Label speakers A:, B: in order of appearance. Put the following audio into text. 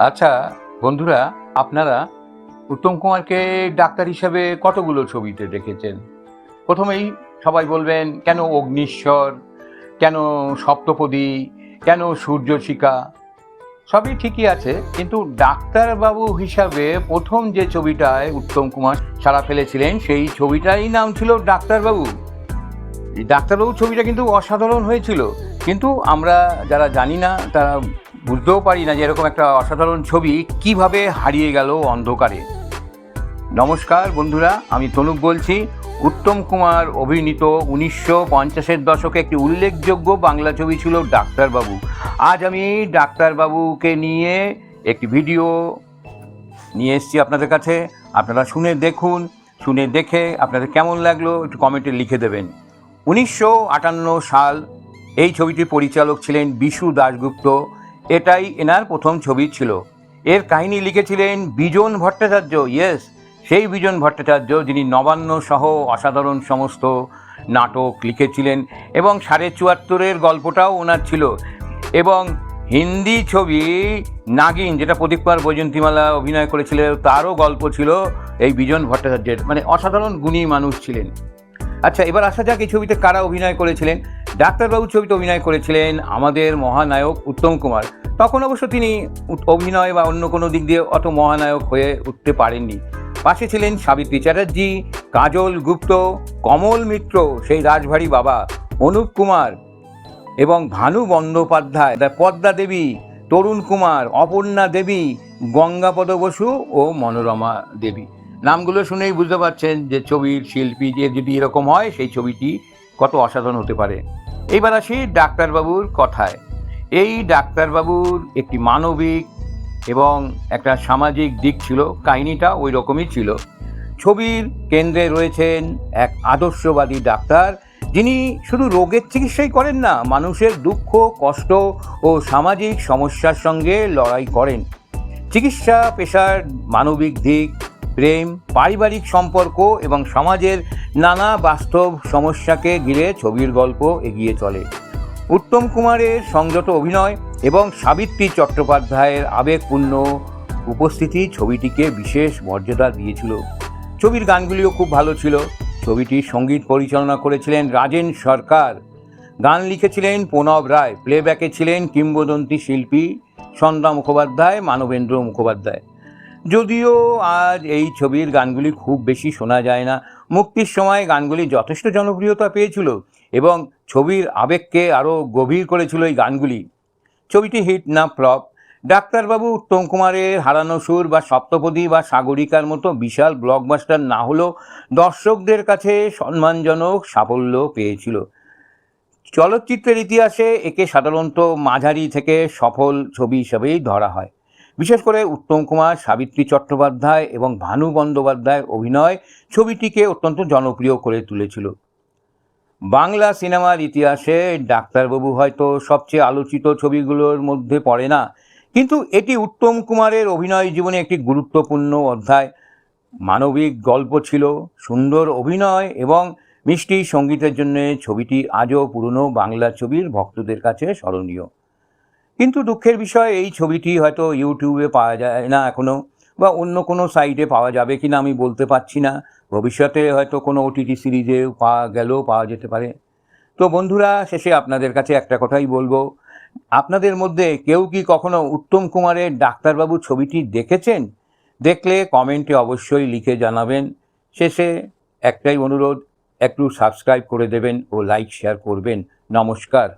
A: আচ্ছা বন্ধুরা, আপনারা উত্তম কুমারকে ডাক্তার হিসেবে কতগুলো ছবিতে দেখেছেন? প্রথমেই সবাই বলবেন, কেন অগ্নিশ্বর, কেন সপ্তপদী, কেন সূর্যশিখা? সবই ঠিকই আছে, কিন্তু ডাক্তারবাবু হিসাবে প্রথম যে ছবিটায় উত্তম কুমার সাড়া ফেলেছিলেন সেই ছবিটাই নাম ছিল ডাক্তারবাবু। এই ডাক্তারবাবু ছবিটা কিন্তু অসাধারণ হয়েছিল, কিন্তু আমরা যারা জানি না তারা বুঝতেও পারি না যে এরকম একটা অসাধারণ ছবি কিভাবে হারিয়ে গেল অন্ধকারে। নমস্কার বন্ধুরা, আমি তনুপ বলছি। উত্তম কুমার অভিনীত 1950-এর দশকে একটি উল্লেখযোগ্য বাংলা ছবি ছিল ডাক্তারবাবু। আজ আমি ডাক্তারবাবুকে নিয়ে একটি ভিডিও নিয়ে এসেছি আপনাদের কাছে। আপনারা শুনে দেখুন, শুনে দেখে আপনাদের কেমন লাগলো একটু কমেন্টে লিখে দেবেন। 1958 সাল এই ছবিটির পরিচালক ছিলেন বিশু দাশগুপ্ত। এটাই এনার প্রথম ছবি ছিল। এর কাহিনী লিখেছিলেন বিজন ভট্টাচার্য। ইয়েস, সেই বিজন ভট্টাচার্য যিনি নবান্ন সহ অসাধারণ সমস্ত নাটক লিখেছিলেন, এবং 74.5-এর গল্পটাও ওনার ছিল। এবং হিন্দি ছবি নাগিন, যেটা প্রদীপ কুমার বৈজয়ন্তীমালা অভিনয় করেছিল, তারও গল্প ছিল এই বিজন ভট্টাচার্যের। মানে অসাধারণ গুণী মানুষ ছিলেন। আচ্ছা, এবার আসা যাক এই ছবিতে কারা অভিনয় করেছিলেন। ডাক্তারবাবু ছবিতে অভিনয় করেছিলেন আমাদের মহানায়ক উত্তম কুমার। তখন অবশ্য তিনি অভিনয় বা অন্য কোনো দিক দিয়ে অত মহানায়ক হয়ে উঠতে পারেননি। পাশে ছিলেন সাবিত্রী চ্যাটার্জি, কাজল গুপ্ত, কমল মিত্র, সেই রাজভারী বাবা, অনুপ কুমার এবং ভানু বন্দ্যোপাধ্যায়, পদ্মা দেবী, তরুণ কুমার, অপর্ণা দেবী, গঙ্গাপদ বসু ও মনোরমা দেবী। নামগুলো শুনেই বুঝতে পারছেন যে ছবির শিল্পী যে যদি এরকম হয় সেই ছবিটি কত অসাধারণ হতে পারে। এইবার আসি ডাক্তারবাবুর কথায়। এই ডাক্তারবাবুর একটি মানবিক এবং একটা সামাজিক দিক ছিল, কাহিনীটা ওই রকমই ছিল। ছবির কেন্দ্রে রয়েছেন এক আদর্শবাদী ডাক্তার, যিনি শুধু রোগের চিকিৎসাই করেন না, মানুষের দুঃখ, কষ্ট ও সামাজিক সমস্যার সঙ্গে লড়াই করেন। চিকিৎসা পেশার মানবিক দিক, প্রেম, পারিবারিক সম্পর্ক এবং সমাজের নানা বাস্তব সমস্যাকে ঘিরে ছবির গল্প এগিয়ে চলে। উত্তম কুমারের সংযত অভিনয় এবং সাবিত্রী চট্টোপাধ্যায়ের আবেগপূর্ণ উপস্থিতি ছবিটিকে বিশেষ মর্যাদা দিয়েছিল। ছবির গানগুলিও খুব ভালো ছিল। ছবিটির সঙ্গীত পরিচালনা করেছিলেন রাজেন সরকার, গান লিখেছিলেন প্রণব রায়, প্লেব্যাকে ছিলেন কিংবদন্তি শিল্পী সন্ধ্যা মুখোপাধ্যায়, মানবেন্দ্র মুখোপাধ্যায়। যদিও আজ এই ছবির গানগুলি খুব বেশি শোনা যায় না, মুক্তির সময় গানগুলি যথেষ্ট জনপ্রিয়তা পেয়েছিল এবং ছবির আবেগকে আরও গভীর করেছিল এই গানগুলি। ছবিটি হিট না ফ্লপ? ডাক্তারবাবু উত্তম কুমারের হারানো সুর বা সপ্তপদী বা সাগরিকার মতো বিশাল ব্লকবাস্টার না হলেও দর্শকদের কাছে সম্মানজনক সাফল্য পেয়েছিল। চলচ্চিত্রের ইতিহাসে একে সাধারণত মাঝারি থেকে সফল ছবি হিসেবেই ধরা হয়। বিশেষ করে উত্তম কুমার, সাবিত্রী চট্টোপাধ্যায় এবং ভানু বন্দ্যোপাধ্যায়ের অভিনয় ছবিটিকে অত্যন্ত জনপ্রিয় করে তুলেছিল। বাংলা সিনেমার ইতিহাসে ডাক্তারবাবু হয়তো সবচেয়ে আলোচিত ছবিগুলোর মধ্যে পড়ে না, কিন্তু এটি উত্তম কুমারের অভিনয় জীবনে একটি গুরুত্বপূর্ণ অধ্যায়। মানবিক গল্প ছিল, সুন্দর অভিনয় এবং মিষ্টি সঙ্গীতের জন্য ছবিটি আজও পুরনো বাংলা ছবির ভক্তদের কাছে স্মরণীয়। কিন্তু দুঃখের বিষয়, এই ছবিটি হয়তো ইউটিউবে পাওয়া যায় না এখনও, বা অন্য কোনো সাইটে পাওয়া যাবে কি না আমি বলতে পারছি না। ভবিষ্যতে হয়তো কোনো ওটিটি সিরিজে পাওয়া যেতে পারে। তো বন্ধুরা, শেষে আপনাদের কাছে একটা কথাই বলবো, আপনাদের মধ্যে কেউ কি কখনো উত্তম কুমারের ডাক্তারবাবু ছবিটি দেখেছেন? দেখলে কমেন্টে অবশ্যই লিখে জানাবেন। শেষে একটাই অনুরোধ, একটু সাবস্ক্রাইব করে দেবেন ও লাইক শেয়ার করবেন। নমস্কার।